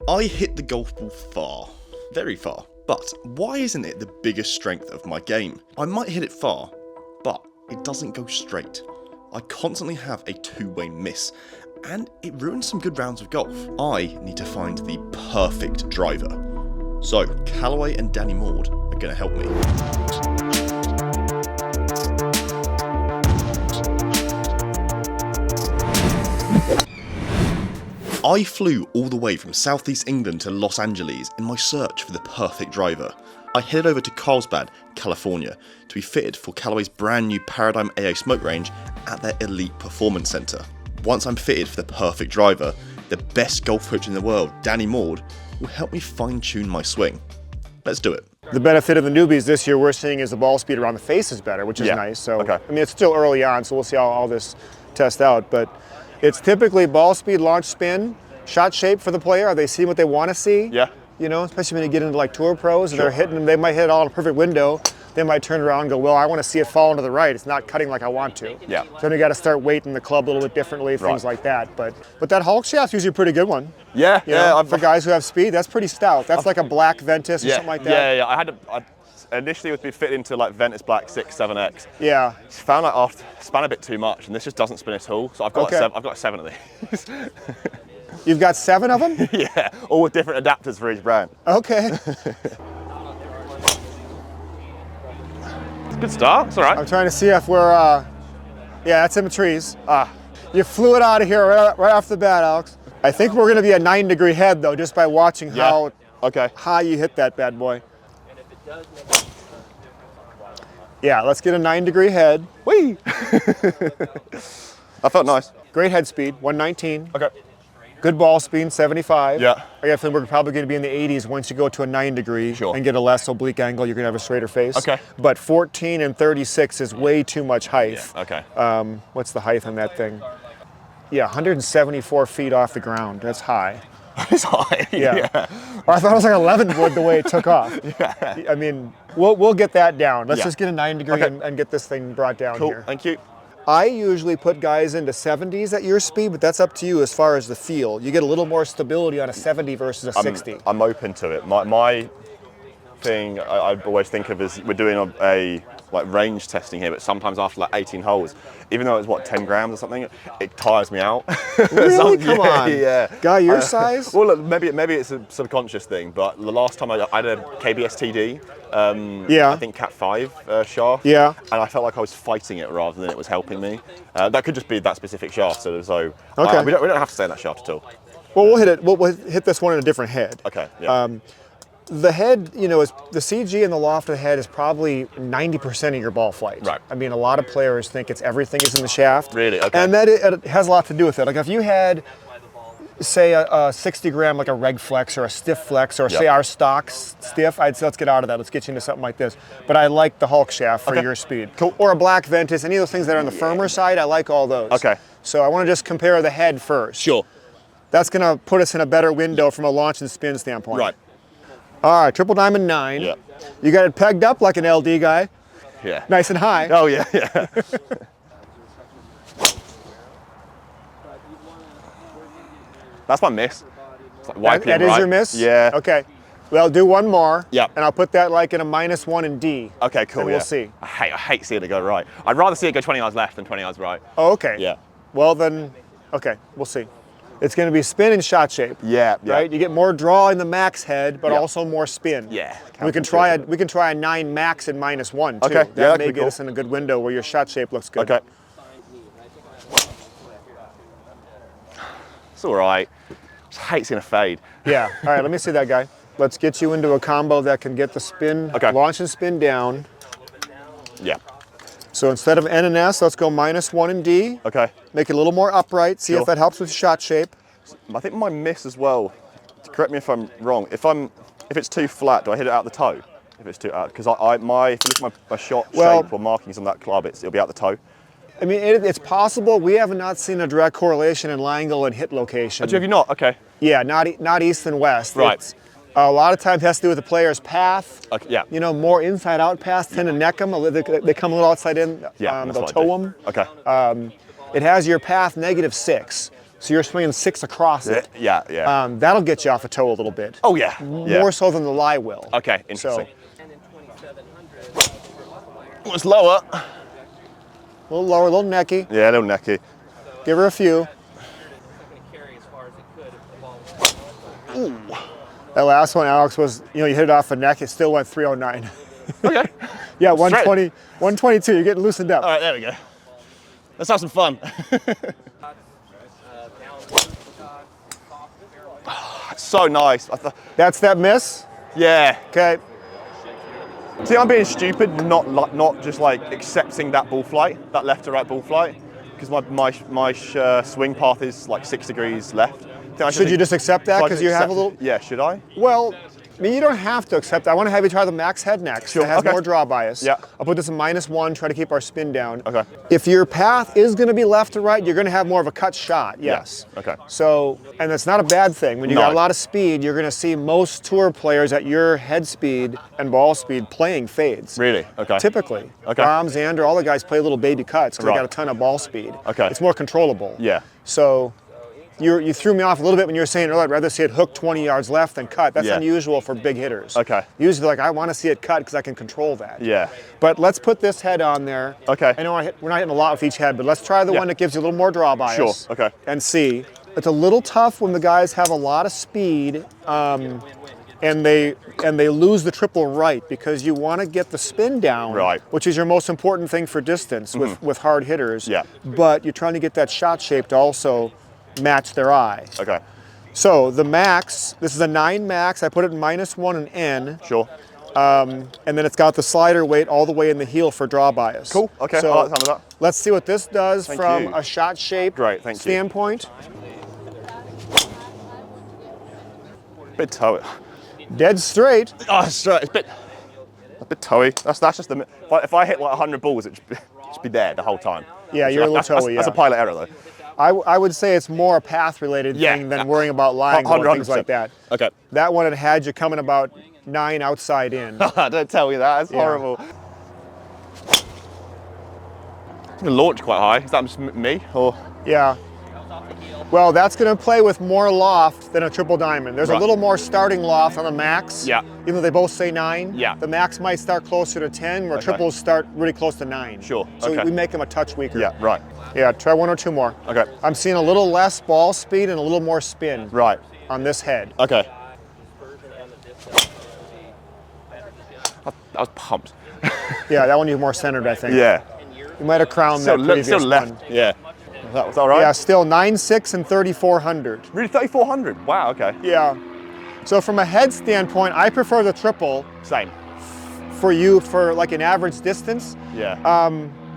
I hit the golf ball far, very far, but why isn't it the biggest strength of my game? I might hit it far, but it doesn't go straight. I constantly have a two-way miss, and it ruins some good rounds of golf. I need to find the perfect driver. So, Callaway and Maude are going to help me. I flew all the way from southeast England to Los Angeles in my search for the perfect driver. I headed over to Carlsbad, California to be fitted for Callaway's brand new Paradym Ai Smoke range at their Elite Performance Center. Once I'm fitted for the perfect driver, the best golf coach in the world, Maude, will help me fine-tune my swing. Let's do it. The benefit of the newbies this year we're seeing is the ball speed around the face is better, which is nice. So, I mean, it's still early on, so we'll see how all this tests out. But it's typically ball speed, launch spin, shot shape for the player. Are they seeing what they want to see? Yeah. You know, especially when you get into like tour pros and they're hitting them, they might hit it all in a perfect window. They might turn around and go, well, I want to see it fall into the right. It's not cutting like I want to. Yeah. So then you got to start weighting the club a little bit differently, things like that. But that Hulk shaft's usually a pretty good one. Yeah, For guys who have speed, that's pretty stout. That's like a black Ventus or something like that. Yeah. I initially was fit into like Ventus Black 6, 7X. Yeah. Found like after span a bit too much, and this just doesn't spin at all. So I've got I've got 7 of these. You've got 7 of them? Yeah, all with different adapters for each brand. Okay. It's a good start. It's all right. I'm trying to see if we're. Yeah, that's in the trees. You flew it out of here right off the bat, Alex. I think we're going to be a 9-degree head though, just by watching how high you hit that bad boy. Yeah, let's get a 9-degree head. Whee! That felt nice. Great head speed, 119. Okay. Good ball speed, 75. Yeah. I think we're probably going to be in the 80s once you go to a 9-degree and get a less oblique angle. You're going to have a straighter face. Okay. But 14 and 36 is way too much height. Yeah. Okay. What's the height on that thing? Yeah, 174 feet off the ground. That's high. It's high. Yeah. Or I thought it was like 11 wood the way it took off. Yeah. I mean, we'll get that down. Let's just get a 9-degree and get this thing brought down here. Thank you. I usually put guys into 70s at your speed, but that's up to you as far as the feel. You get a little more stability on a 70 versus a 60. I'm open to it. My thing I always think of is we're doing a like range testing here, but sometimes after like 18 holes, even though it's 10 grams or something, it tires me out. Really? Come on. Yeah. Guy your size? Well, look, maybe it's a subconscious thing, but the last time I had a KBS TD, I think Cat 5 shaft, and I felt like I was fighting it rather than it was helping me. That could just be that specific shaft, so we don't have to stay in that shaft at all. Well, we'll hit it. We'll hit this one in a different head. Okay. Yeah. The head, is the CG and the loft of the head is probably 90% of your ball flight. Right. I mean, a lot of players think everything is in the shaft. Really? Okay. And that it has a lot to do with it. Like if you had, say, a 60 gram, like a reg flex or a stiff flex, or say our stock stiff, I'd say let's get out of that. Let's get you into something like this. But I like the Hulk shaft for your speed. Cool. Or a black Ventus, any of those things that are on the firmer side, I like all those. Okay. So I want to just compare the head first. Sure. That's going to put us in a better window from a launch and spin standpoint. Right. All right, triple diamond 9. Yeah. You got it pegged up like an LD guy. Yeah. Nice and high. Oh yeah. That's my miss. It's like that is your miss? Yeah. Okay. Well, do one more. Yeah. And I'll put that like in a -1 in D. Okay, cool. And we'll see. I hate seeing it go right. I'd rather see it go 20 yards left than 20 yards right. Oh, okay. Yeah. Well then, okay, we'll see. It's going to be spin and shot shape. Yeah. Right. You get more draw in the max head, but also more spin. Yeah. We can try a 9 max in -1 too. Okay. That may get us in a good window where your shot shape looks good. Okay. It's all right. Just hate seeing a fade. Yeah. All right. Let me see that guy. Let's get you into a combo that can get the spin, launch and spin down. Yeah. So instead of N and S, let's go -1 in D. Okay. Make it a little more upright. See if that helps with shot shape. I think my miss as well. Correct me if I'm wrong. If it's too flat, do I hit it out the toe? If it's too out, because if you look at my shot shape or markings on that club, it'll be out the toe. I mean, it's possible. We have not seen a direct correlation in line angle and hit location. Have you not? Okay. Yeah, not east and west. Right. A lot of times it has to do with the player's path. Okay, yeah. More inside out paths tend to neck them. They come a little outside in. Yeah, they'll toe them. Okay. It has your path -6. So you're swinging 6 across it. Yeah, yeah. That'll get you off a toe a little bit. Oh yeah. More so than the lie will. Okay, interesting. So, it's lower. A little lower, a little necky. Yeah, a little necky. Give her a few. Ooh. That last one, Alex, was, you hit it off the neck, it still went 309. Okay. Yeah, 120, 122, you're getting loosened up. All right, there we go. Let's have some fun. So nice. That's that miss? Yeah. Okay. See, I'm being stupid, not just like accepting that ball flight, that left to right ball flight, because my swing path is like 6 degrees left. Should you just accept that because you have a little? Yeah, should I? Well, I mean, you don't have to accept that. I want to have you try the max head next. Sure. It has Okay. more draw bias. Yeah. I'll put this in -1, try to keep our spin down. Okay. If your path is going to be left to right, you're going to have more of a cut shot, yes. Yeah. Okay. So, and that's not a bad thing. When you got a lot of speed, you're going to see most tour players at your head speed and ball speed playing fades. Really? Okay. Typically. Okay. Rahm, Xander, all the guys play little baby cuts because Right. they got a ton of ball speed. Okay. It's more controllable. Yeah. So, you threw me off a little bit when you were saying earlier, I'd rather see it hook 20 yards left than cut. That's unusual for big hitters. Okay. Usually, like, I want to see it cut because I can control that. Yeah. But let's put this head on there. Okay. I know we're not hitting a lot with each head, but let's try the one that gives you a little more draw bias. Sure. Okay. And see. It's a little tough when the guys have a lot of speed and they lose the triple right because you want to get the spin down, right, which is your most important thing for distance with hard hitters. Yeah. But you're trying to get that shot shape to also match their eye. Okay. So the max, this is a 9 max. I put it in -1 and N. Sure. And then it's got the slider weight all the way in the heel for draw bias. Cool. Okay. So I like the sound of that. let's see what this does from you. a shot shape standpoint. Bit toey. Dead straight. Oh, it's straight. It's a bit toey. That's just the. If I hit like 100 balls, it'd just be there the whole time. Yeah, you're a little toey. That's a pilot error though. I would say it's more a path-related thing than worrying about lying or things like that. Okay. That one had you coming about 9 outside in. Don't tell me that. It's horrible. The launch quite high. Is that just me or? Yeah. Well, that's going to play with more loft than a triple diamond. There's a little more starting loft on the max. Yeah. Even though they both say 9. Yeah. The max might start closer to 10, where triples start really close to 9. Sure. So we make them a touch weaker. Yeah. Right. Yeah. Try 1 or 2 more. Okay. I'm seeing a little less ball speed and a little more spin. Right. On this head. Okay. I was pumped. Yeah, that one you're more centered, I think. Yeah. You might have crowned that previous still left. one. Yeah. That was all right? Yeah, still 9.6 and 3,400. Really, 3,400? Wow, okay. Yeah. So from a head standpoint, I prefer the triple. Same. For you, for like an average distance. Yeah.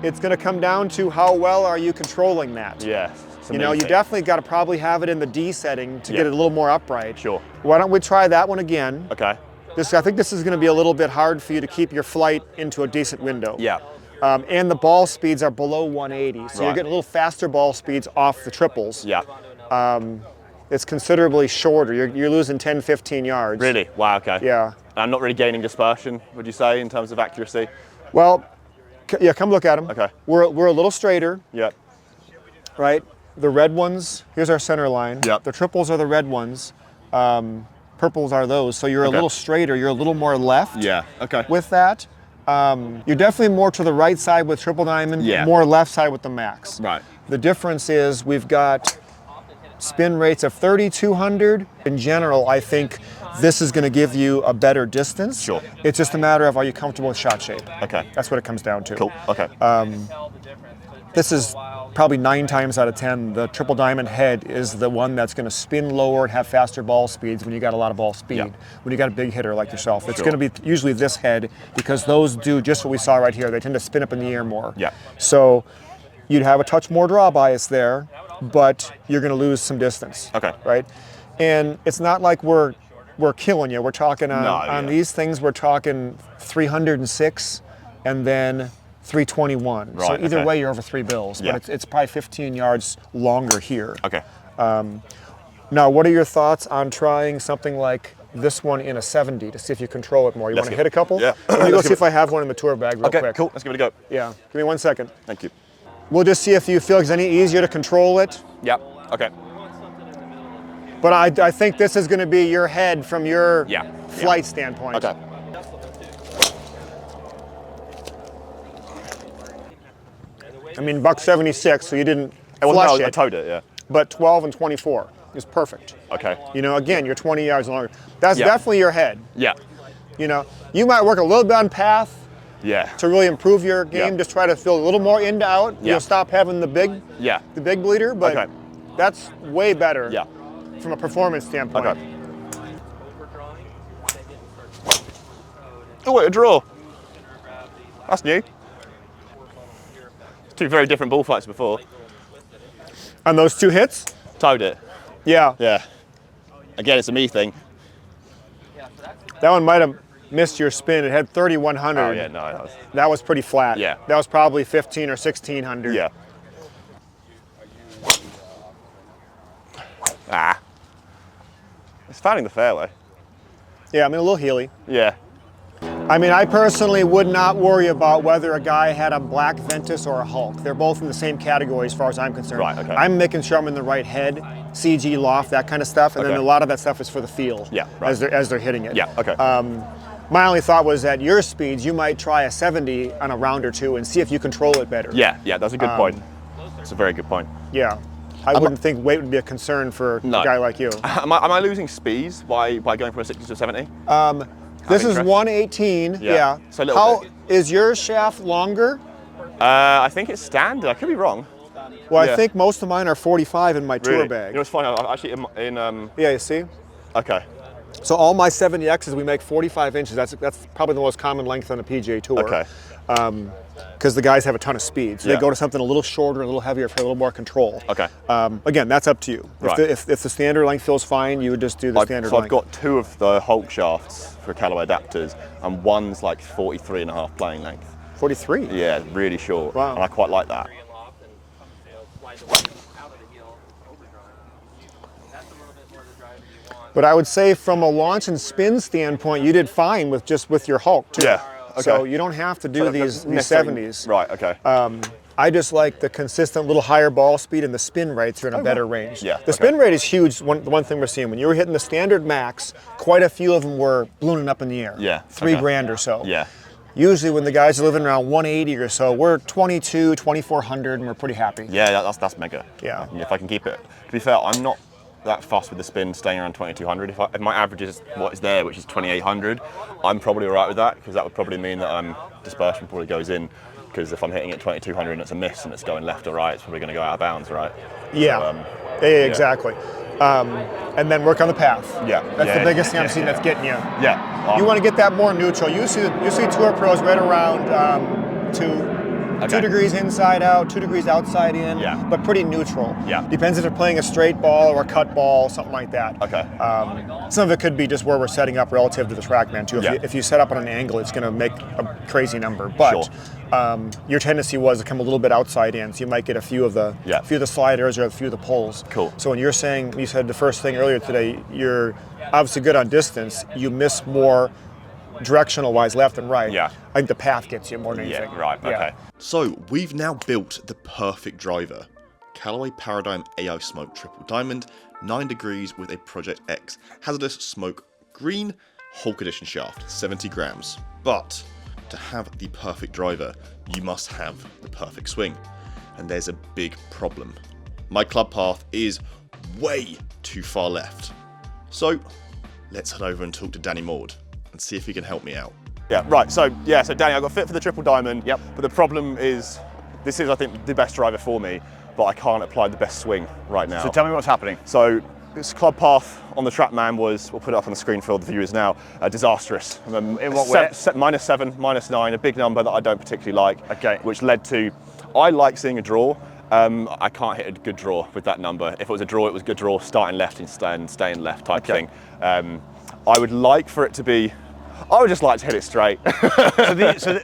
It's going to come down to how well are you controlling that. Yeah. You know, you definitely got to probably have it in the D setting to get it a little more upright. Sure. Why don't we try that one again? Okay. I think this is going to be a little bit hard for you to keep your flight into a decent window. Yeah. And the ball speeds are below 180, so you're getting a little faster ball speeds off the triples. Yeah. It's considerably shorter. You're losing 10, 15 yards. Really? Wow, okay. Yeah. I'm not really gaining dispersion, would you say, in terms of accuracy? Well, yeah, come look at them. Okay. We're a little straighter. Yeah. Right? The red ones, here's our center line. Yep. The triples are the red ones. Purples are those. So you're a little straighter. You're a little more left. Yeah. Okay. With that. You're definitely more to the right side with triple diamond, more left side with the max. Right. The difference is we've got spin rates of 3,200. In general, I think this is going to give you a better distance. Sure. It's just a matter of are you comfortable with shot shape. Okay. That's what it comes down to. Cool. Okay. This is probably 9 times out of 10, the triple diamond head is the one that's going to spin lower and have faster ball speeds when you got a lot of ball speed. Yeah. When you got a big hitter like yourself. It's going to be usually this head because those do just what we saw right here. They tend to spin up in the air more. Yeah. So you'd have a touch more draw bias there, but you're going to lose some distance. Okay. Right? And it's not like we're killing you. We're talking on these things, we're talking 306 and then 321. Right, so either way, you're over 3 bills, but it's probably 15 yards longer here. Okay. Now, what are your thoughts on trying something like this one in a 70 to see if you control it more? You want to hit a couple? Yeah. Let me go see if I have one in the tour bag real quick. Okay, cool. Let's give it a go. Yeah. Give me 1 second. Thank you. We'll just see if you feel it's any easier to control it. Yeah. Okay. But I think this is going to be your head from your flight standpoint. Okay. I mean, $176, so you didn't flush it. I towed it, yeah. But 12 and 24 is perfect. Okay. You know, again, you're 20 yards longer. That's definitely your head. Yeah. You know, you might work a little bit on path. Yeah. To really improve your game, just try to feel a little more in to out. Yeah. You'll stop having the big bleeder, but that's way better from a performance standpoint. Okay. Oh, wait, a draw. That's new. Two very different bullfights before. On those 2 hits? Towed it. Yeah. Yeah. Again, it's a me thing. That one might have missed your spin. It had 3,100. Oh, yeah, no. That was pretty flat. Yeah. That was probably 15 or 1,600. Yeah. Ah. It's finding the fairway. Yeah, I mean, a little heely. Yeah. I mean, I personally would not worry about whether a guy had a black Ventus or a Hulk. They're both in the same category as far as I'm concerned. Right, okay. I'm making sure I'm in the right head, CG, loft, that kind of stuff, and then a lot of that stuff is for the feel as they're hitting it. Yeah, okay. My only thought was at your speeds, you might try a 70 on a round or two and see if you control it better. Yeah, that's a good point. It's a very good point. Yeah. I wouldn't think weight would be a concern for a guy like you. Am I losing speeds by going from a 60 to a 70? This is 118. Yeah. So a little bit. Is your shaft longer? I think it's standard. I could be wrong. Well, I think most of mine are 45 in my tour bag. You know what's funny? I'm actually in Yeah, you see? Okay. So all my 70Xs, we make 45 inches. That's probably the most common length on a PGA Tour. Okay. Because the guys have a ton of speed. So they go to something a little shorter, a little heavier for a little more control. Okay. Again, that's up to you. Right. If the standard length feels fine, you would just do the standard length. I've got 2 of the Hulk shafts for Callaway adapters, and one's like 43.5 playing length. 43? Yeah, really short. Wow. And I quite like that. But I would say from a launch and spin standpoint, you did fine with your Hulk too. Yeah. Okay. So you don't have to do these 70s. Right, okay. I just like the consistent little higher ball speed, and the spin rates are in a better range. Yeah. The spin rate is huge. The one thing we're seeing, when you were hitting the standard max, quite a few of them were ballooning up in the air. Yeah. $3 grand or so. Yeah. Usually when the guys are living around 180 or so, we're 22, 2,400, and we're pretty happy. Yeah, that's mega. Yeah. If I can keep it. To be fair, I'm not that fussed with the spin staying around 2,200. If my average is what is there, which is 2,800, I'm probably all right with that, because that would probably mean that dispersion probably goes in. Because if I'm hitting at 2,200 and it's a miss and it's going left or right, it's probably going to go out of bounds, right? Yeah. So, exactly. And then work on the path. Yeah. That's the biggest thing I'm seeing that's getting you. Yeah. You want to get that more neutral. You see tour pros right around 2 degrees inside out, 2 degrees outside in, but pretty neutral. Yeah. Depends if they're playing a straight ball or a cut ball, something like that. Okay. Some of it could be just where we're setting up relative to the TrackMan too. If you set up on an angle, it's going to make a crazy number. But your tendency was to come a little bit outside in, so you might get a few of the sliders or a few of the pulls. Cool. So when you said the first thing earlier today, you're obviously good on distance. You miss more directional wise, left and right. Yeah. I think the path gets you more than anything. Yeah, right, okay. So we've now built the perfect driver. Callaway Paradym Ai Smoke Triple Diamond, 9 degrees with a Project X hazardous smoke green Hulk Edition shaft, 70 grams. But to have the perfect driver, you must have the perfect swing. And there's a big problem. My club path is way too far left. So let's head over and talk to Danny Maude and see if he can help me out. Yeah, right. So Danny, I got fit for the Triple Diamond. Yep. But the problem is, this is, I think, the best driver for me, but I can't apply the best swing right now. So tell me what's happening. So this club path on the TrackMan was, we'll put it up on the screen for the viewers now, disastrous. In what way? -7, -9, a big number that I don't particularly like. Okay. Which led to, I like seeing a draw. I can't hit a good draw with that number. If it was a draw, it was a good draw, starting left and staying left type thing. I would like for it to be, I would just like to hit it straight.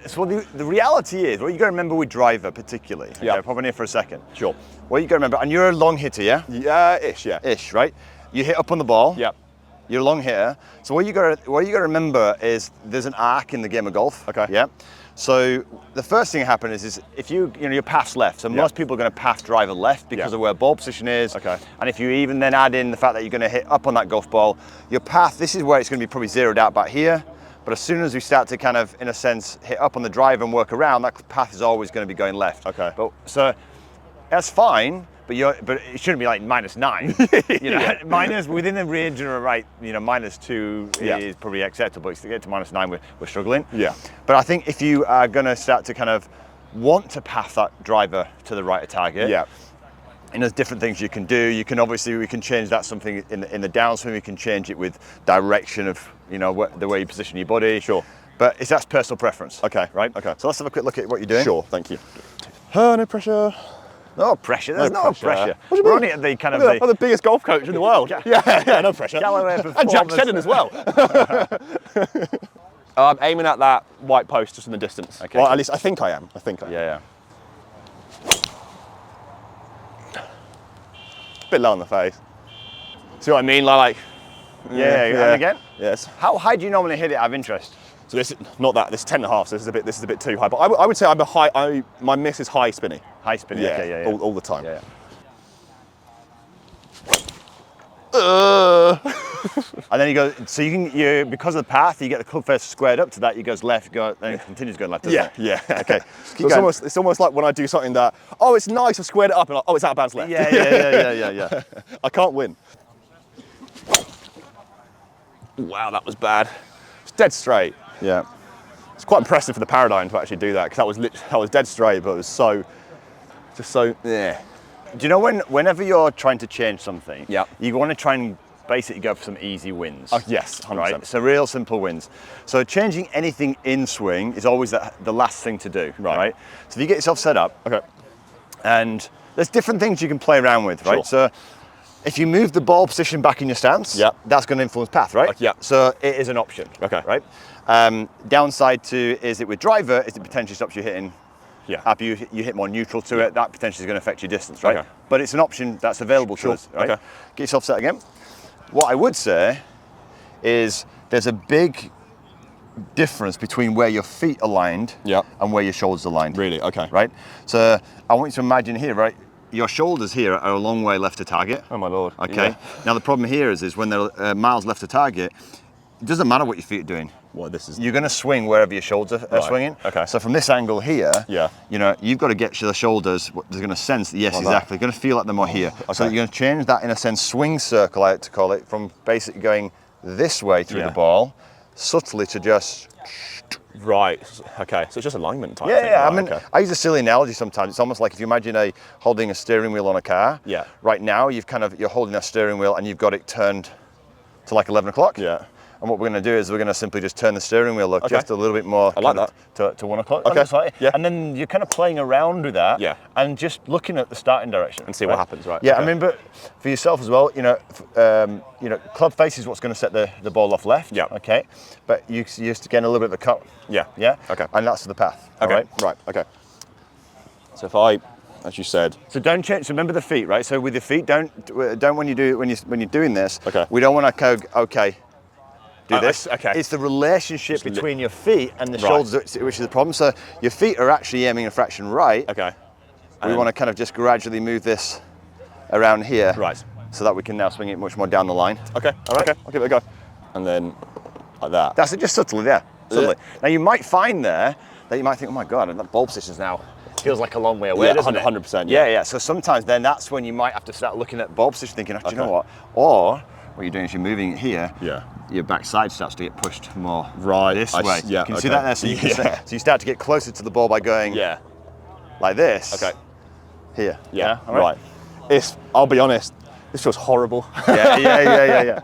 So the reality is, what you got to remember with driver particularly, okay, pop in here for a second. Sure. What you got to remember, and you're a long hitter, yeah? Yeah, ish, Ish, right? You hit up on the ball. Yep. You're along here. So what you got to remember is there's an arc in the game of golf. Okay. Yeah. So the first thing that happens is if your path's left. So most people are going to path driver left because of where ball position is. Okay. And if you even then add in the fact that you're going to hit up on that golf ball, your path, this is where it's going to be probably zeroed out back here. But as soon as we start to kind of, in a sense, hit up on the drive and work around, that path is always going to be going left. Okay. But so that's fine. But it shouldn't be like -9. You know, minus within the range of right. You know, -2 is probably acceptable. To get to -9, we're struggling. Yeah. But I think if you are going to start to kind of want to path that driver to the right of target, and there's different things you can do. You can we can change that something in the downswing. We can change it with direction of the way you position your body. Sure. But that's personal preference. Okay. Right. Okay. So let's have a quick look at what you're doing. Sure. Thank you. No pressure. No pressure. There's no pressure. What do you We're mean? only at the kind of I'm the biggest golf coach in the world. Yeah, no pressure. Callaway And Jack Shedden as well. I'm aiming at that white post just in the distance. Okay. Well, at least I think I am. Yeah. Bit low on the face. See what I mean? Like. Yeah. And again. Yes. How high do you normally hit it out of interest? So this is not that. This is 10.5. So this is a bit too high. But I would say I'm a high. My miss is high spinny. High spinny. Yeah. Okay, yeah. All the time. Yeah. And then you go. So you because of the path, you get the club face squared up to that. You goes left. Then it continues going left. Doesn't it? Yeah. Okay. So it's almost like when I do something that it's nice. I squared it up and like, it's out of bounds left. Yeah. I can't win. Wow, that was bad. It's dead straight. Yeah. It's quite impressive for the Paradym to actually do that because that was dead straight, but it was just so. Do you know whenever you're trying to change something, Yeah. you want to try and basically go for some easy wins. Yes, 100%. Right? So real simple wins. So changing anything in swing is always the last thing to do. Right. So if you get yourself set up, Okay. and there's different things you can play around with, right? Sure. So if you move the ball position back in your stance, that's going to influence path, right? Yeah. So it is an option. Okay. Right. Downside to is it with driver is it potentially stops you hitting. Yeah. After you hit more neutral to it, that potentially is going to affect your distance, right? Okay. But it's an option that's available to us, right? Okay. Get yourself set again. What I would say is there's a big difference between where your feet are aligned and where your shoulders are aligned. Really? Okay. Right? So I want you to imagine here, right? Your shoulders here are a long way left to target. Oh my lord. Okay. Yeah. Now the problem here is when they're miles left to target, it doesn't matter what your feet are doing. Well, this is. You're going to swing wherever your shoulders are swinging. Okay. So from this angle here, Yeah. you've got to get the shoulders. They're going to sense that, yes, Like exactly. They're going to feel like they're more here. Okay. So you're going to change that in a sense swing circle, I like to call it, from basically going this way through the ball, subtly to just. Right. Okay. So it's just alignment type Yeah, thing. yeah. Right, I mean, okay. I use a silly analogy sometimes. It's almost like if you imagine holding a steering wheel on a car. Yeah. Right now, you're holding a steering wheel and you've got it turned to like 11 o'clock. Yeah. And what we're going to do is we're going to simply just turn the steering wheel just a little bit more. I like to 1 o'clock. Okay. Right? Yeah. And then you're kind of playing around with that. Yeah. And just looking at the starting direction And see what happens, right? Yeah. Okay. I mean, but for yourself as well, club face is what's going to set the ball off left. Yeah. Okay. But you used to get a little bit of a cut. Yeah. Yeah. Okay. And that's the path. Okay. All right. Right. Okay. So if I, as you said. So don't change. So remember the feet, right? So with the feet, don't when you're doing this. Okay. We don't want to go. Do this. Okay. It's the relationship between your feet and the shoulders, which is the problem. So your feet are actually aiming a fraction right. Okay. We want to kind of just gradually move this around here. Right. So that we can now swing it much more down the line. Okay. All right. Okay. I'll give it a go. And then like that. That's it, just subtly there. Subtly. Now you might find there that you might think, oh my God, that ball position's now feels like a long way away, doesn't it? 100%. Yeah. So sometimes then that's when you might have to start looking at ball position thinking, do you know what? Or what you're doing is you're moving it here. Yeah. Your backside starts to get pushed more this I way. yeah. Can you see that there? So you start to get closer to the ball by going like this. Okay. Here. Yeah. All right. I'll be honest. This feels horrible. Yeah.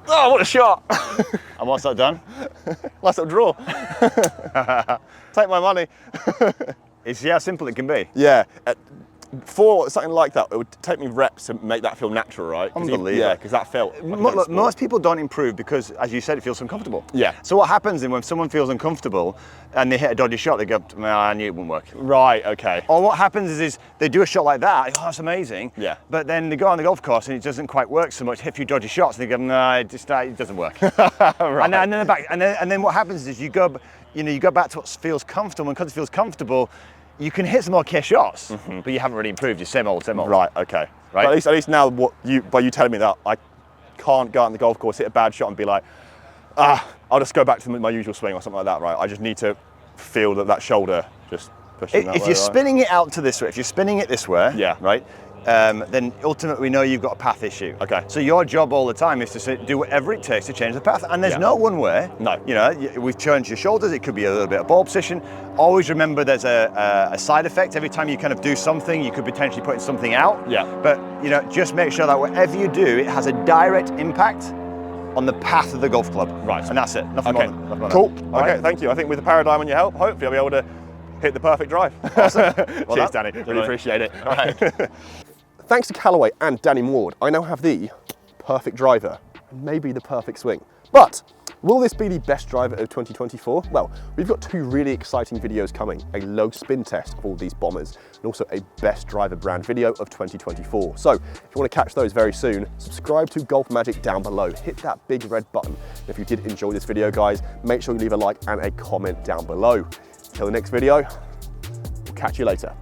Oh, what a shot! And what's that done? Nice little draw. Take my money. You see how simple it can be? Yeah. For something like that, it would take me reps to make that feel natural, right? Unbelievable. Yeah, because that felt like Look, most people don't improve because, as you said, it feels uncomfortable. Yeah. So what happens then when someone feels uncomfortable and they hit a dodgy shot, they go, well, I knew it wouldn't work. Right, okay. Or what happens is they do a shot like that, oh, that's amazing. Yeah. But then they go on the golf course and it doesn't quite work so much, hit a few dodgy shots, and they go, no, it doesn't work. Right. And then they're back, and then what happens is you go back to what feels comfortable, and because it feels comfortable, you can hit some okay shots, but you haven't really improved. You're same old, same old. Right, okay. Right. But at least now, by you telling me that, I can't go out on the golf course, hit a bad shot and be like, I'll just go back to my usual swing or something like that, right? I just need to feel that shoulder just pushing that way. If you're spinning it out to this way, if you're spinning it this way, yeah, right, then ultimately we know you've got a path issue. Okay. So your job all the time is to do whatever it takes to change the path, and there's no one way. No. You know, we've changed your shoulders. It could be a little bit of ball position. Always remember there's a side effect. Every time you kind of do something, you could potentially put something out. Yeah. But you know, just make sure that whatever you do, it has a direct impact on the path of the golf club. Right. And that's it. Nothing more than that. Cool. Okay, thank you. I think with the Paradym and your help, hopefully I'll be able to hit the perfect drive. Awesome. Cheers, Danny. Really appreciate it. All right. Thanks to Callaway and Danny Maude, I now have the perfect driver and maybe the perfect swing. But will this be the best driver of 2024? Well, we've got two really exciting videos coming, a low spin test of all these bombers and also a best driver brand video of 2024. So if you want to catch those very soon, subscribe to Golf Magic down below, hit that big red button. If you did enjoy this video, guys, make sure you leave a like and a comment down below. Till the next video, we'll catch you later.